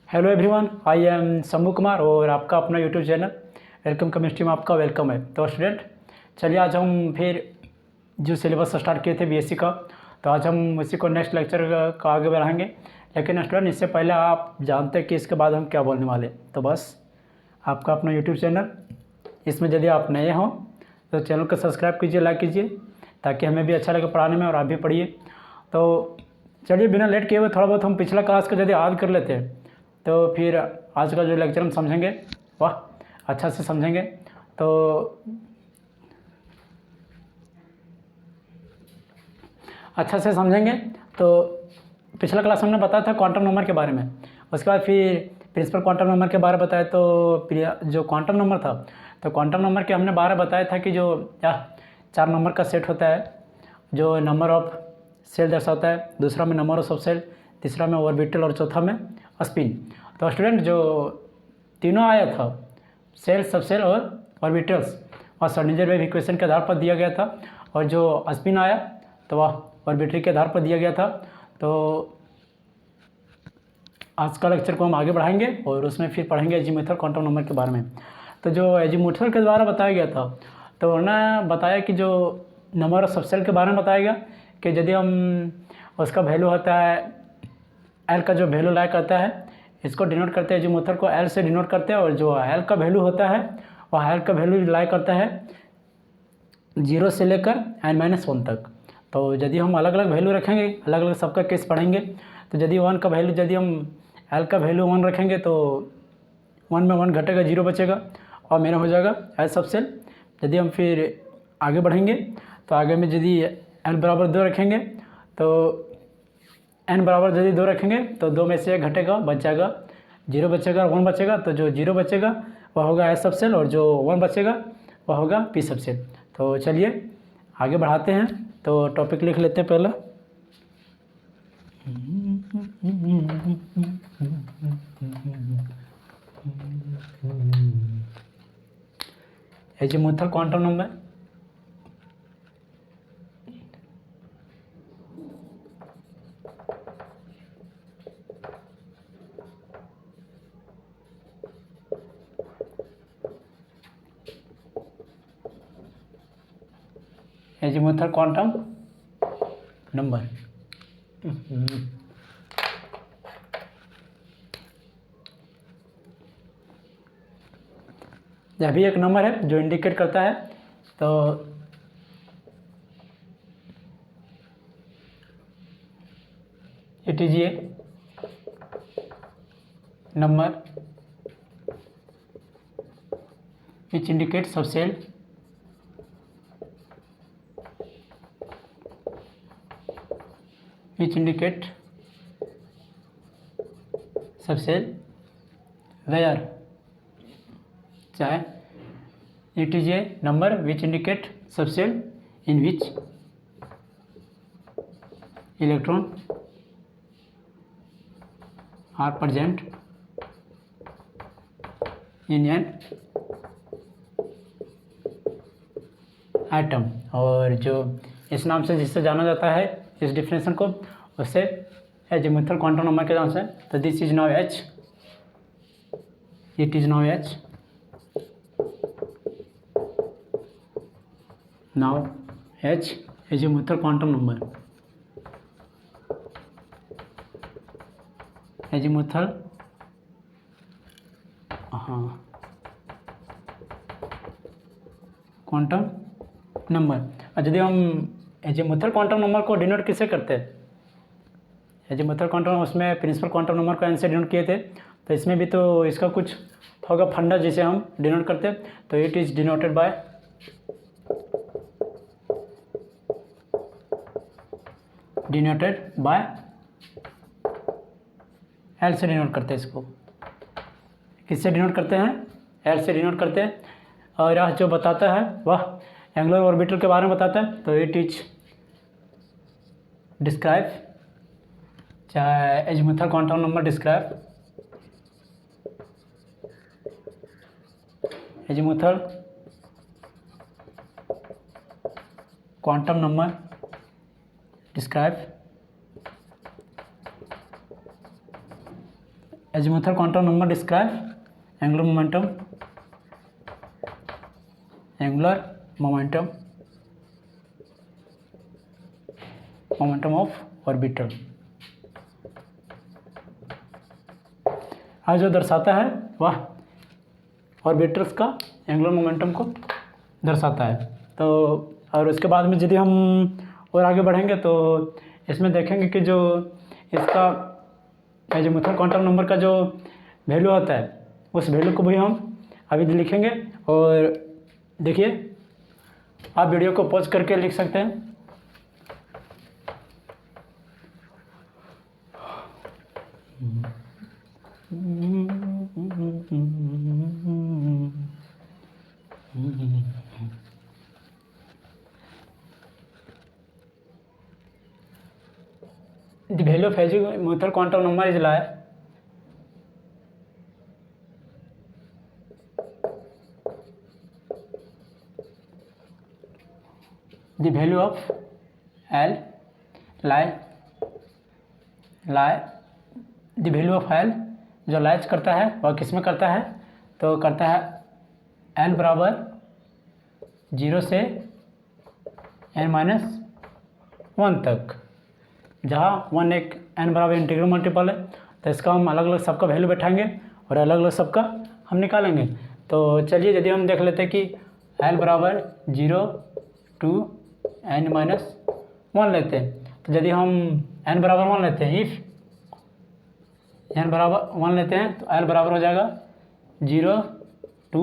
Hello everyone, I am Shambhu Kumar और आपका अपना यूट्यूब चैनल वेलकम केमिस्ट्री में आपका वेलकम है। तो स्टूडेंट, चलिए आज हम फिर जो सिलेबस स्टार्ट किए थे बीएससी का, तो आज हम उसी को नेक्स्ट लेक्चर का आगे बढ़ाएंगे। लेकिन स्टूडेंट, इससे पहले आप जानते हैं कि इसके बाद हम क्या बोलने वाले। तो बस आपका अपना यूट्यूब चैनल, इसमें यदि आप नए हों तो चैनल को सब्सक्राइब कीजिए, लाइक कीजिए, ताकि हमें भी अच्छा लगे पढ़ाने में और आप भी पढ़िए। तो चलिए बिना लेट किए हुए थोड़ा बहुत हम पिछला क्लास का यदि याद कर लेते हैं, तो फिर आज का जो लेक्चर हम समझेंगे वाह अच्छा से समझेंगे। तो अच्छा से समझेंगे। तो पिछला क्लास हमने बताया था क्वांटम नंबर के बारे में, उसके बाद फिर प्रिंसिपल क्वांटम नंबर के बारे में बताया। तो जो क्वांटम नंबर था, तो क्वांटम नंबर के हमने बारे बताया था कि जो 4 नंबर का सेट होता है, जो नंबर ऑफ सेल दर्शाता है, दूसरा में नंबर ऑफ सब सेल, तीसरा में ऑर्बिटल और चौथा में स्पिन। तो स्टूडेंट, जो तीनों आया था सेल, सब सेल और ऑर्बिटल्स, और श्रोडिंगर वेव इक्वेशन के आधार पर दिया गया था। और जो स्पिन आया तो वह ऑर्बिटल के आधार पर दिया गया था। तो आज का लेक्चर को हम आगे बढ़ाएंगे और उसमें फिर पढ़ेंगे एजीमुथल क्वांटम नंबर के बारे में। तो जो एजीमुथल के द्वारा बताया गया था, तो उन्होंने बताया कि जो नंबर ऑफ सब सेल के बारे में बताया गया कि यदि हम उसका वैल्यू होता है एल का, जो वैल्यू लाया करता है, इसको डिनोट करते हैं एजीमुथल को एल से डिनोट करते हैं। और जो एल का वैल्यू होता है वह एल का वैल्यू लाया करता है 0 से लेकर n-1 तक। तो यदि हम अलग अलग वैल्यू रखेंगे, अलग अलग सबका केस पढ़ेंगे, तो यदि 1 का वैल्यू, यदि हम एल का वैल्यू 1 रखेंगे तो 1 में 1 घटेगा, 0 बचेगा और मेरा हो जाएगा एल सब सेल। यदि हम फिर आगे बढ़ेंगे तो आगे में यदि एल बराबर 2 रखेंगे, तो n बराबर यदि 2 रखेंगे तो 2 में से 1 घटेगा, बच जाएगा, 0 बचेगा और 1 बचेगा। तो जो 0 बचेगा वह होगा एस सब सेल और जो 1 बचेगा वह होगा पी सब सेल। तो चलिए आगे बढ़ाते हैं। तो टॉपिक लिख लेते हैं पहला। Azimuthal quantum number. Azimuthal quantum number यह भी एक नंबर है जो इंडिकेट करता है। तो it is a number which indicate सब सेल which indicate सब सेल where, चाहे it is a number which indicate सब cell in which electron are present in an atom। और जो इस नाम से जिससे जाना जाता है, इस डिफिनेशन को, उससे एजीमुथल क्वांटम नंबर के नाम से। तो this is now H, it is now H, now H azimuthal quantum number, azimuthal quantum number. और यदि हम एजीमुथल क्वांटम नंबर को डिनोट किससे करते हैं, एजीमुथल क्वांटम, उसमें प्रिंसिपल क्वांटम नंबर को एन से डिनोट किए थे, तो इसमें भी तो इसका कुछ होगा फंडा जिसे हम डिनोट करते हैं। तो it is denoted by L से डिनोट करते हैं इसको। किससे डिनोट करते हैं, एल से डिनोट करते हैं। और यह जो बताता है वह एंगुलर ऑर्बिटल के बारे में बताता है। तो इट इज डिस्क्राइब, चाहे azimuthal quantum number describe azimuthal quantum number describe azimuthal quantum number describe angular momentum of orbital। आज जो दर्शाता है वह ऑर्बिटल्स का एंगुलर मोमेंटम को दर्शाता है। तो और उसके बाद में यदि हम और आगे बढ़ेंगे तो इसमें देखेंगे कि जो इसका एजीमुथल क्वांटम नंबर का जो वैल्यू होता है उस वैल्यू को भी हम अभी लिखेंगे। और देखिए, आप वीडियो को पॉज करके लिख सकते हैं। The value of azimuthal quantum number is like the value of L the value of L जो लाइज करता है वह किस में करता है, तो करता है L बराबर 0 से n-1 तक, जहाँ 1 एक n बराबर इंटीग्रल मल्टीपल है। तो इसका हम अलग अलग सबका वैल्यू बैठाएंगे और अलग अलग सबका हम निकालेंगे। तो चलिए, यदि हम देख लेते हैं कि L बराबर 0 to n-1 लेते हैं, तो यदि हम n बराबर 1 लेते हैं, इफ़ n बराबर 1 लेते हैं तो L बराबर हो जाएगा 0 to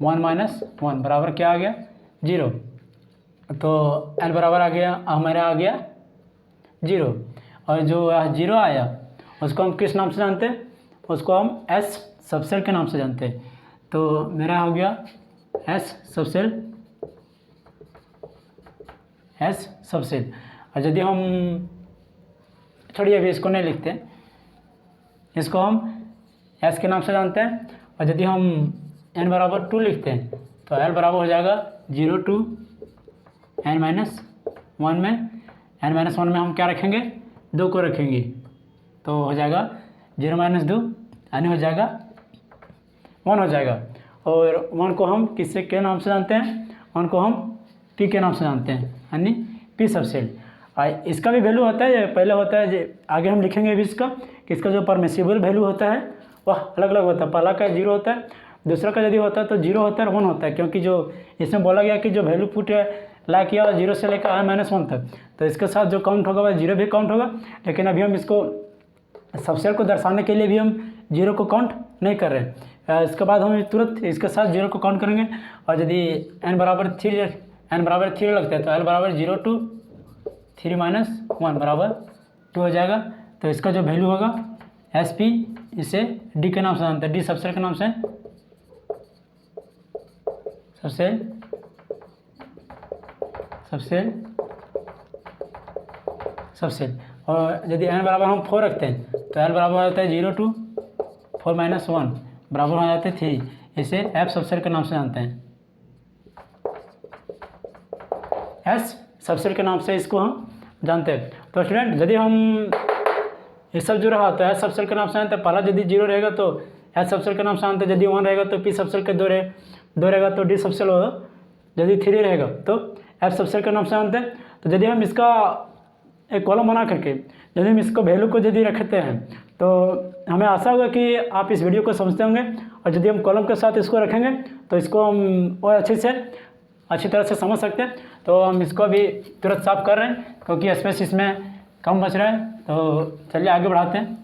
1 बराबर क्या आ गया, 0। तो L बराबर आ गया, हमारा आ गया 0। और जो 0 आया उसको हम किस नाम से जानते हैं, उसको हम S सबसेल के नाम से जानते हैं। तो मेरा हो गया S सबसेल। और यदि हम छोड़िए, अभी इसको नहीं लिखते, इसको हम S के नाम से जानते हैं। और यदि हम n बराबर 2 लिखते हैं तो L बराबर हो जाएगा 0 to n-1 में n-1 में हम क्या रखेंगे, 2 को रखेंगे। तो हो जाएगा 0 - 2 यानी हो जाएगा 1 हो जाएगा। और 1 को हम किससे के नाम से जानते हैं, 1 को हम P के नाम से जानते हैं, यानी P सबसेल। इसका भी वैल्यू होता है, पहले होता है, आगे हम लिखेंगे भी इसका कि इसका जो परमिसिबल वैल्यू होता है वह अलग अलग होता है। पहला का 0 होता है, दूसरा का यदि होता है तो 0 होता है और 1 होता है, क्योंकि जो इसमें बोला गया कि जो वैल्यू पुट ला किया 0 से लेकर n-1 तक, तो इसके साथ जो काउंट होगा वह 0 भी काउंट होगा। लेकिन अभी हम इसको सबसेल को दर्शाने के लिए भी हम 0 को काउंट नहीं कर रहे हैं। इसके बाद हम तुरंत इसके साथ 0 को काउंट करेंगे। और यदि n बराबर 3 लगता है तो L बराबर 0 to 3-1 बराबर 2 हो जाएगा। तो इसका जो वैल्यू होगा SP, इसे D के नाम से जानते हैं, D सबसेल के नाम से सबसेल। और यदि n बराबर हम 4 रखते हैं तो L बराबर हो जाता है 0 to 4-1 बराबर हो जाते हैं 3, इसे F सबसेल के नाम से जानते हैं, S सबसेल के नाम से इसको हम जानते हैं। तो स्टूडेंट, यदि हम ये सब जो रहा तो S सबसेल के नाम से जानते हैं। पहला यदि 0 रहेगा तो S सबसेल के नाम से जानते हैं, यदि 1 रहेगा तो P सबसेल के 2 रहेगा तो D सबसेल होगा, यदि 3 रहेगा तो F सबसेल के नाम से जानते हैं। तो यदि हम इसका एक कॉलम बना करके यदि हम इसको वैल्यू को यदि रखते हैं तो हमें आशा होगा कि आप इस वीडियो को समझते होंगे। और यदि हम कॉलम के साथ इसको रखेंगे तो इसको हम और अच्छी तरह से समझ सकते हैं। तो हम इसको भी तुरंत साफ कर रहे हैं क्योंकि स्पेस इसमें कम बच रहा है। तो चलिए आगे बढ़ाते हैं।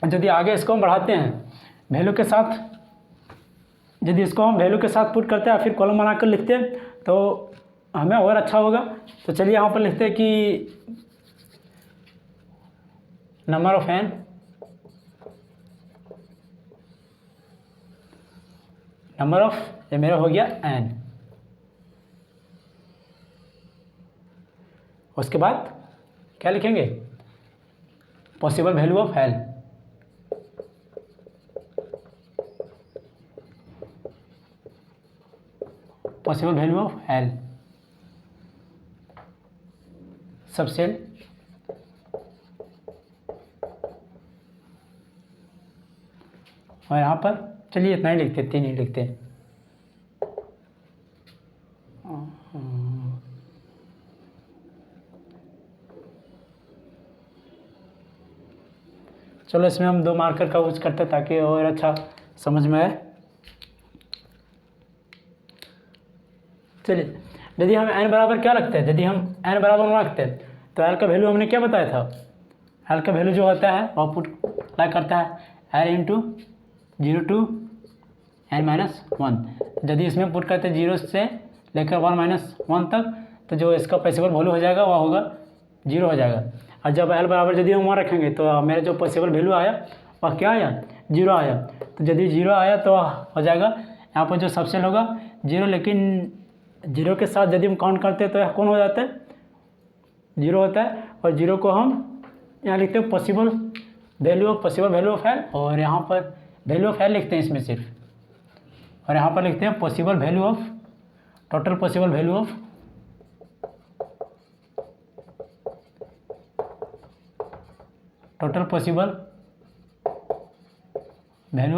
यदि आगे इसको हम बढ़ाते हैं वैल्यू के साथ, यदि इसको हम वैल्यू के साथ पुट करते हैं फिर कॉलम बनाकर लिखते हैं तो हमें और अच्छा होगा। तो चलिए यहाँ पर लिखते हैं कि number of n, number of, ये मेरा हो गया n। उसके बाद क्या लिखेंगे, possible value of L, possible value of L subshell और यहाँ पर चलिए इतना ही लिखते, 3 ही लिखते। चलो इसमें हम 2 मार्कर का यूज करते ताकि और अच्छा समझ में आए। चलिए यदि हम n बराबर क्या रखते हैं, यदि हम n बराबर 1 रखते हैं तो l का वैल्यू हमने क्या बताया था, l का वैल्यू जो होता है वो पुट लाइक करता है l इंटू 0 टू n-1। यदि इसमें पुट करते हैं 0 से लेकर 1-1 तक तो जो इसका पॉसिबल वैल्यू हो जाएगा वह होगा 0 हो जाएगा। और जब l बराबर यदि हम 1 रखेंगे तो मेरा जो पॉसिबल वैल्यू आया वह क्या आया, 0 आया। तो यदि 0 आया तो हो जाएगा यहाँ पर जो सबसेल होगा 0, लेकिन 0 के साथ यदि हम काउंट करते हैं तो यह कौन हो जाता है, 0 होता है। और 0 को हम यहाँ लिखते हैं पॉसिबल वैल्यू ऑफ l, और यहाँ पर वैल्यू ऑफ l लिखते हैं इसमें सिर्फ, और यहाँ पर लिखते हैं possible value of, total possible value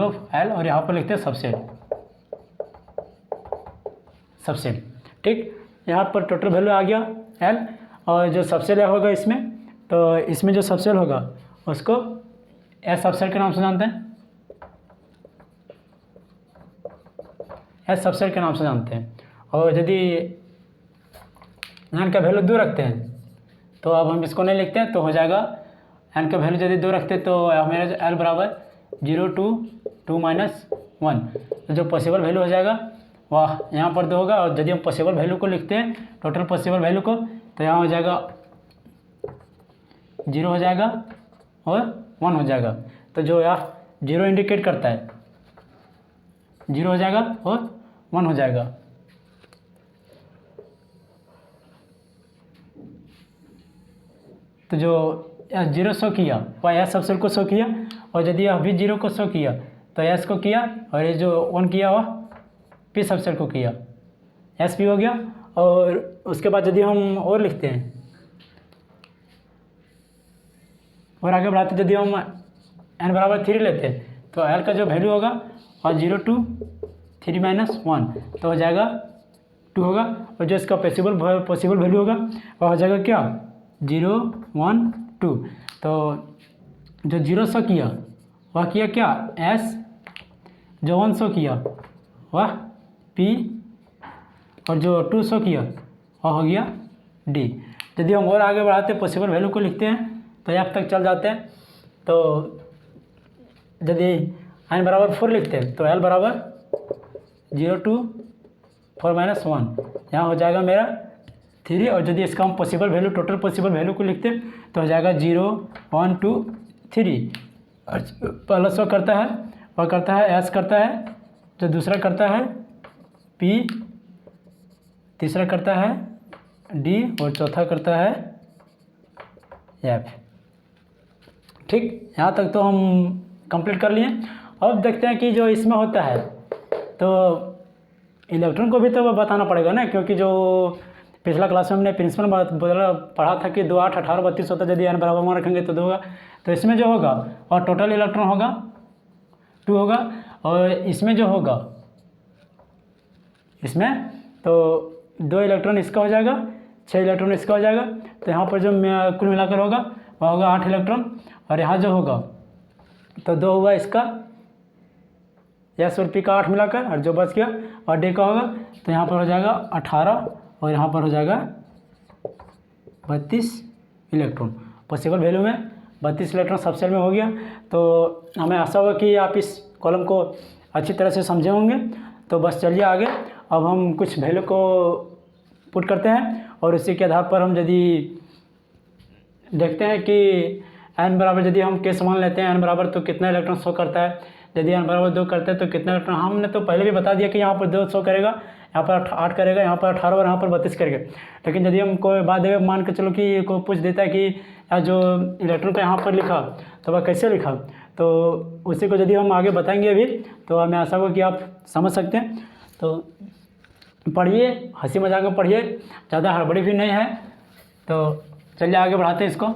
of l, और यहाँ पर लिखते हैं सबसेट। ठीक, यहाँ पर टोटल वैल्यू आ गया l, और जो सबसेल होगा इसमें, तो इसमें जो सबसेल होगा उसको एस सबसेट के नाम से जानते हैं, एस सबसेट के नाम से जानते हैं। और यदि n का वैल्यू 2 रखते हैं तो अब हम इसको नहीं लिखते हैं, तो हो जाएगा n का वैल्यू यदि 2 रखते हैं तो मेरा l बराबर 0 टू 2-1। तो जो पॉसिबल वैल्यू हो जाएगा वह यहाँ पर 2 होगा। और यदि हम पॉसिबल वैल्यू को लिखते हैं, टोटल पॉसिबल वैल्यू को, तो यहाँ हो जाएगा 0 हो जाएगा और 1 हो जाएगा। तो जो यहाँ 0 इंडिकेट करता है 0 हो जाएगा और 1 हो जाएगा। तो जो 0 शो किया वह एस सबसेल को शो किया, और यदि यह भी 0 को शो किया तो एस को किया, और ये जो 1 किया वह पी सबसेल को किया, एस पी हो गया। और उसके बाद यदि हम और लिखते हैं और आगे बढ़ाते, यदि हम n बराबर 3 लेते हैं तो l का जो वैल्यू होगा और 0 टू 3-1 तो हो जाएगा 2 होगा। और जो इसका पॉसिबल वैल्यू होगा वह हो जाएगा क्या, 0, 1, 2। तो जो 0 शो किया वह किया क्या, s, जो 1 शो किया वह p, और जो 2 शो किया वह हो गया d। यदि हम और आगे बढ़ाते पॉसिबल वैल्यू को लिखते हैं तो यहाँ तक चल जाते हैं। तो यदि n बराबर 4 लिखते हैं तो l बराबर 0 टू 4-1, यहाँ हो जाएगा मेरा 3। और यदि इसका हम possible value, total possible value को लिखते हैं तो हो जाएगा 0, 1, 2, 3। और पहला शो करता है वह करता है s करता है, जो दूसरा करता है p, तीसरा करता है d, और चौथा करता है f। ठीक, यहाँ तक तो हम कंप्लीट कर लिए। अब देखते हैं कि जो इसमें होता है, तो इलेक्ट्रॉन को भी तो बताना पड़ेगा ना, क्योंकि जो पिछला क्लास में हमने प्रिंसिपल पढ़ा था कि 2, 8, 18, 32 होता है। यदि n बराबर 1 रखेंगे तो 2 होगा। तो इसमें जो होगा और टोटल इलेक्ट्रॉन होगा 2 होगा, और इसमें जो होगा, इसमें तो 2 इलेक्ट्रॉन इसका हो जाएगा, 6 इलेक्ट्रॉन इसका हो जाएगा। तो यहाँ पर जो कुल मिलाकर होगा वह होगा 8 इलेक्ट्रॉन। और यहाँ जो होगा तो 2 हुआ इसका, एस और पी का 8 मिलाकर, और जो बच गया और डी का होगा, तो यहाँ पर हो जाएगा 18, और यहाँ पर हो जाएगा 32 इलेक्ट्रॉन। पॉसिबल वैल्यू में 32 इलेक्ट्रॉन सबसेल में हो गया। तो हमें आशा होगा कि आप इस कॉलम को अच्छी तरह से समझे होंगे। तो बस चलिए आगे, अब हम कुछ वैल्यू को पुट करते हैं, और उसी के आधार पर हम यदि देखते हैं कि n बराबर, यदि हम केस मान लेते हैं n बराबर तो कितना इलेक्ट्रॉन शो करता है। यदि n बराबर 2 करते हैं तो कितना इलेक्ट्रॉन, हमने तो पहले भी बता दिया कि यहाँ पर 2 शो करेगा, यहाँ पर 8 करेगा, यहाँ पर 18 और यहाँ पर 32 करेगा। लेकिन यदि हम कोई बाद में मान के चलो कि कोई पूछ देता है कि जो इलेक्ट्रॉन का यहाँ पर लिखा तो वह कैसे लिखा, तो उसी को यदि हम आगे बताएंगे अभी, तो हमें आशा हो कि आप समझ सकते हैं। तो पढ़िए, हंसी मजाक में पढ़िए, ज़्यादा हड़बड़ी भी नहीं है। तो चलिए आगे बढ़ाते हैं इसको।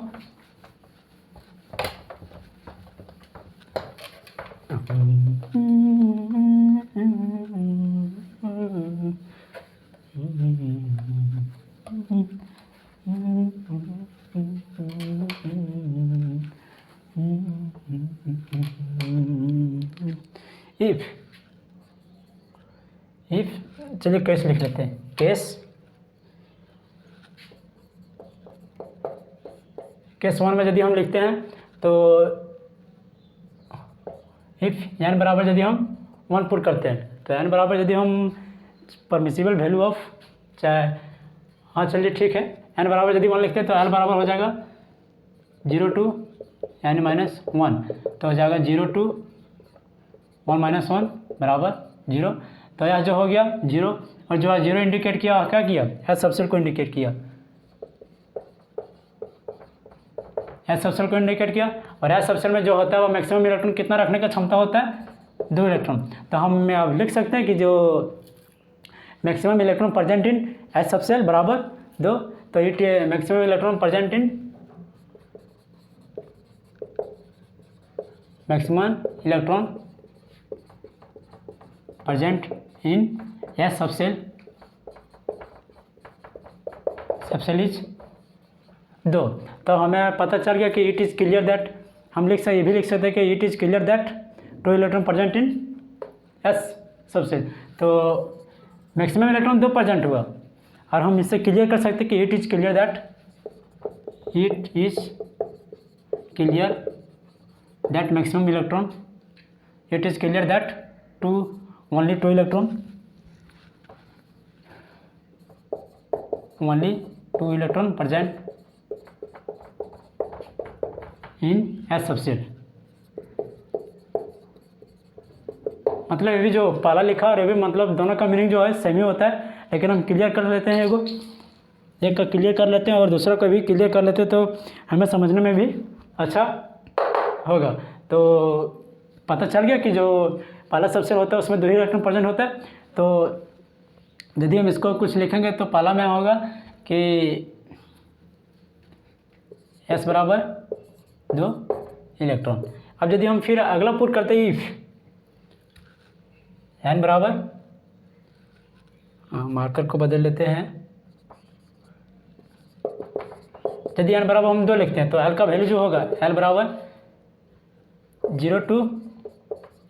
इफ चलिए केस लिख लेते हैं, केस 1 में यदि हम लिखते हैं तो इफ n बराबर यदि हम 1 पुट करते हैं तो n बराबर यदि हम परमिसिबल वैल्यू ऑफ चाहे, हाँ चलिए ठीक है, n बराबर यदि 1 लिखते हैं तो l बराबर हो जाएगा 0 to n माइनस 1, तो हो जाएगा 0 to 1 माइनस 1 बराबर 0। तो यह जो हो गया 0, और जो 0 इंडिकेट किया क्या किया, एस सबसेट को इंडिकेट किया, एस सबसेट को इंडिकेट किया। और एस सबसेट में जो होता है वो मैक्सिमम इलेक्ट्रॉन कितना रखने का क्षमता होता है, 2 इलेक्ट्रॉन। तो हम अब लिख सकते हैं कि जो maximum electron present in S subshell बराबर 2, तो it maximum electron present in maximum electron present in S subshell is 2। तो हमें पता चल गया कि इट इज़ क्लियर दैट, हम ये भी लिख सकते हैं कि it is clear that 2 electron present in S subshell. तो मैक्सिमम इलेक्ट्रॉन 2 प्रेजेंट हुआ, और हम इससे क्लियर कर सकते हैं कि it is clear that maximum electron, it is clear that only 2 electron present in S subset. मतलब ये भी जो पहला लिखा और ये भी मतलब दोनों का मीनिंग जो है सेम ही होता है, लेकिन हम क्लियर कर लेते हैं, एक का क्लियर कर लेते हैं और दूसरा को भी क्लियर कर लेते हैं, तो हमें समझने में भी अच्छा होगा। तो पता चल गया कि जो पहला सबसेट होता है उसमें 2 ही इलेक्ट्रॉन प्रेजेंट होता है। तो यदि हम इसको कुछ लिखेंगे तो पहला में होगा कि एस बराबर 2 इलेक्ट्रॉन। अब यदि हम फिर अगला पुट करते हैं इफ एन बराबर, मार्कर को बदल लेते हैं, यदि एन बराबर हम 2 लिखते हैं तो एल का वैल्यू जो होगा एल बराबर 0 to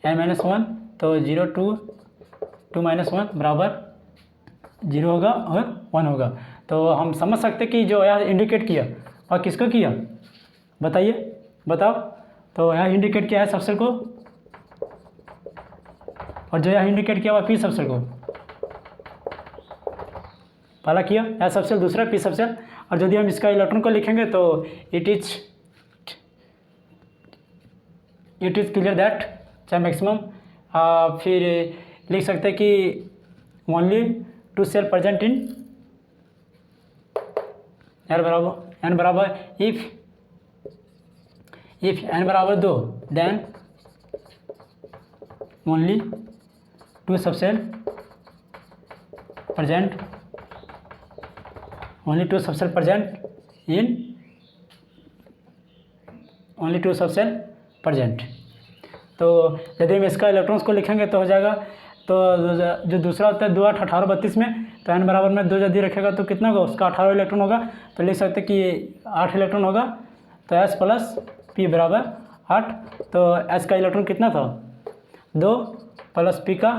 n माइनस 1, तो 0 to 2 माइनस 1 बराबर 0 होगा और 1 होगा। तो हम समझ सकते कि जो यहाँ इंडिकेट किया और किसको किया, बताओ। तो यहाँ इंडिकेट किया है सबसेट को, और जो यहाँ इंडिकेट किया हुआ पी सबसेट को, पहला किया एस सबसेट, दूसरा पी सबसेट। और यदि हम इसका इलेक्ट्रॉन को लिखेंगे तो इट इज क्लियर दैट, चाहे मैक्सिमम, फिर लिख सकते हैं कि only 2 shell present in n बराबर इफ एन बराबर 2 देन ओनली 2 सबसेल प्रेजेंट तो यदि हम इसका इलेक्ट्रॉन्स को लिखेंगे तो हो जाएगा, तो जो दूसरा होता है 2 8 18 32 में, तो एन बराबर में 2 यदि रखेगा तो कितना होगा, उसका 18 इलेक्ट्रॉन होगा। तो लिख सकते कि 8 इलेक्ट्रॉन होगा, तो एस प्लस पी बराबर 8। तो एस का इलेक्ट्रॉन कितना था, 2 प्लस पी का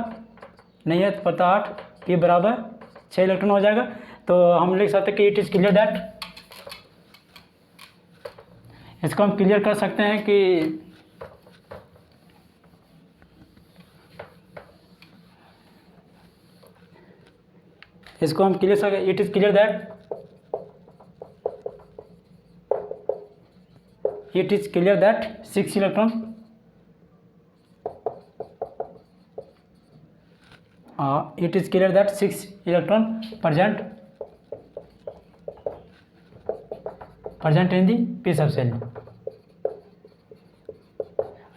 नहीं है पता 8, पी बराबर 6 इलेक्ट्रॉन हो जाएगा। तो हम लिख सकते कि इट इज़ क्लियर दैट, इसको हम क्लियर कर सकते हैं कि इसको हम क्लियर कर, it is clear that it is clear that 6 electron it is clear that 6 electron present in the p subshell।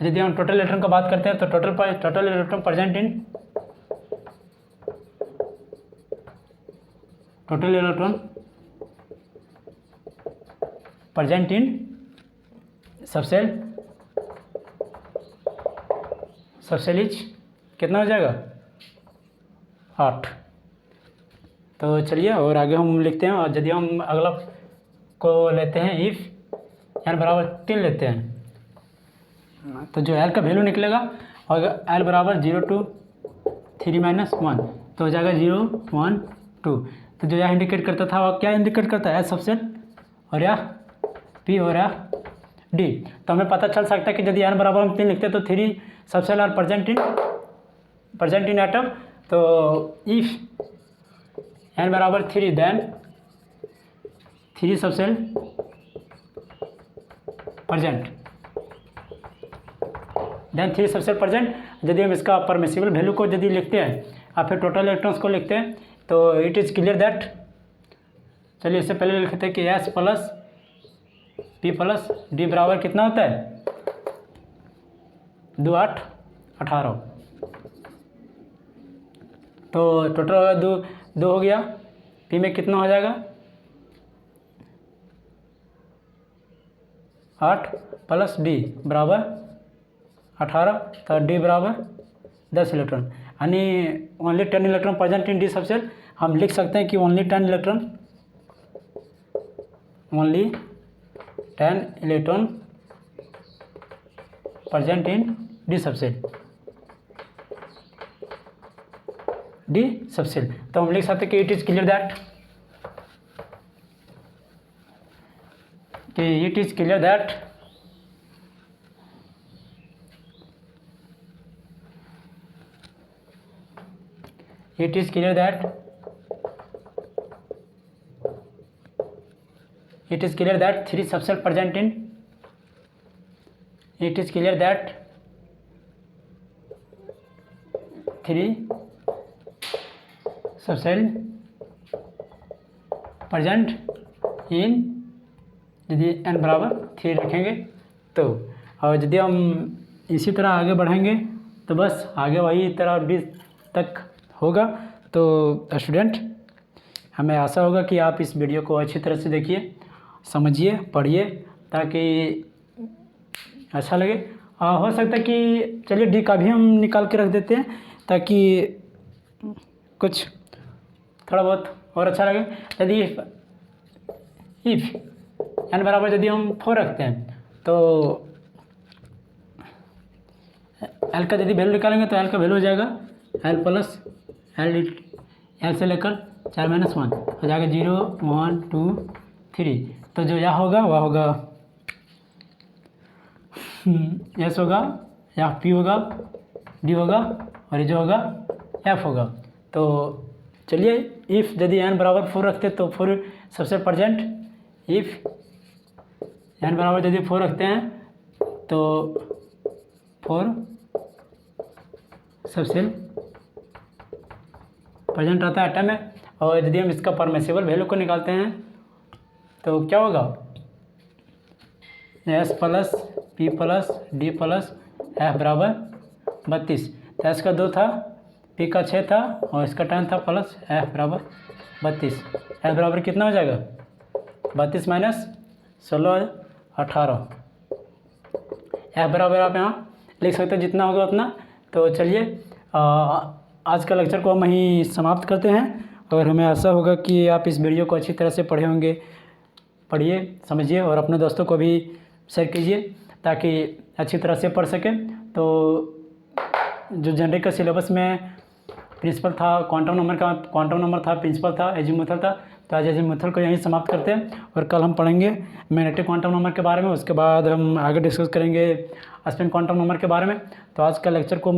यदि हम टोटल इलेक्ट्रॉन का बात करते हैं तो total electron present in subshell is कितना हो जाएगा, 8। तो चलिए और आगे हम लिखते हैं। और यदि हम अगला को लेते हैं इफ एन बराबर 3 लेते हैं, तो जो एल का वैल्यू निकलेगा और एल बराबर 0 2 3 - 1 तो हो जाएगा 0 1 2। तो जो यह इंडिकेट करता था वो क्या इंडिकेट करता है, एस सबसेल और या पी और या डी। तो हमें पता चल सकता है कि यदि एन बराबर हम 3 लिखते हैं तो 3 subshell are present in atom. तो इफ एन बराबर 3 then 3 subshell present, then 3 subshell present. यदि हम इसका परमिसिबल वैल्यू को यदि लिखते हैं और फिर टोटल इलेक्ट्रॉन्स को लिखते हैं तो इट इज़ क्लियर दैट, चलिए इससे पहले लिखते हैं कि S plus P plus D बराबर कितना होता है, 2 8 18। तो टोटल होगा 2 हो गया, पी में कितना हो जाएगा 8 प्लस डी बराबर 18। तो डी बराबर 10 इलेक्ट्रॉन, यानी only 10 electron present in D subshell. हम लिख सकते हैं कि only 10 electron present in D subshell, तो हम लिख सकते हैं कि it is clear that, it is clear that three subcell present in, it is clear that 3 subshell present in, यदि n बराबर 3 रखेंगे तो, और यदि हम इसी तरह आगे बढ़ेंगे तो बस आगे वही तरह डी तक होगा। तो स्टूडेंट, हमें आशा होगा कि आप इस वीडियो को अच्छी तरह से देखिए, समझिए, पढ़िए, ताकि अच्छा लगे। हो सकता है कि चलिए डी का भी हम निकाल के रख देते हैं ताकि कुछ थोड़ा बहुत और अच्छा लगे। यदि इफ एन बराबर यदि हम 4 रखते हैं तो एल का यदि वैल्यू निकालेंगे तो एल का वैल्यू हो जाएगा एल प्लस एल से लेकर 4 - 1 हो जाएगा 0 1 2 3। तो जो यह होगा वह होगा एस होगा या पी होगा, डी होगा और ये जो होगा एफ होगा। तो चलिए इफ़ यदि एन बराबर 4 रखते तो 4 सबसे प्रेजेंट, इफ़ एन बराबर यदि 4 रखते हैं तो 4 सबसेल प्रेजेंट रहता है एटम में। और यदि हम इसका परमिसिबल वैल्यू को निकालते हैं तो क्या होगा, S plus P plus D plus F बराबर 32। तो एस का 2 था, पी का 6 था और इसका 10 था, प्लस एफ बराबर 32। एफ बराबर कितना हो जाएगा 32 - 16 18। एफ बराबर आप यहाँ लिख सकते हैं जितना होगा उतना। तो चलिए आज का लेक्चर को हम यहीं समाप्त करते हैं और हमें आशा होगा कि आप इस वीडियो को अच्छी तरह से पढ़े होंगे। पढ़िए, समझिए और अपने दोस्तों को भी शेयर कीजिए ताकि अच्छी तरह से पढ़ सकें। तो जो जनरल का सिलेबस में प्रिंसिपल था, क्वांटम नंबर था, प्रिंसिपल था, एजीमुथल था, तो आज एजीमुथल को यहीं समाप्त करते हैं और कल हम पढ़ेंगे मैग्नेटिक क्वांटम नंबर के बारे में। उसके बाद हम आगे डिस्कस करेंगे स्पिन क्वांटम नंबर के बारे में। तो आज का लेक्चर को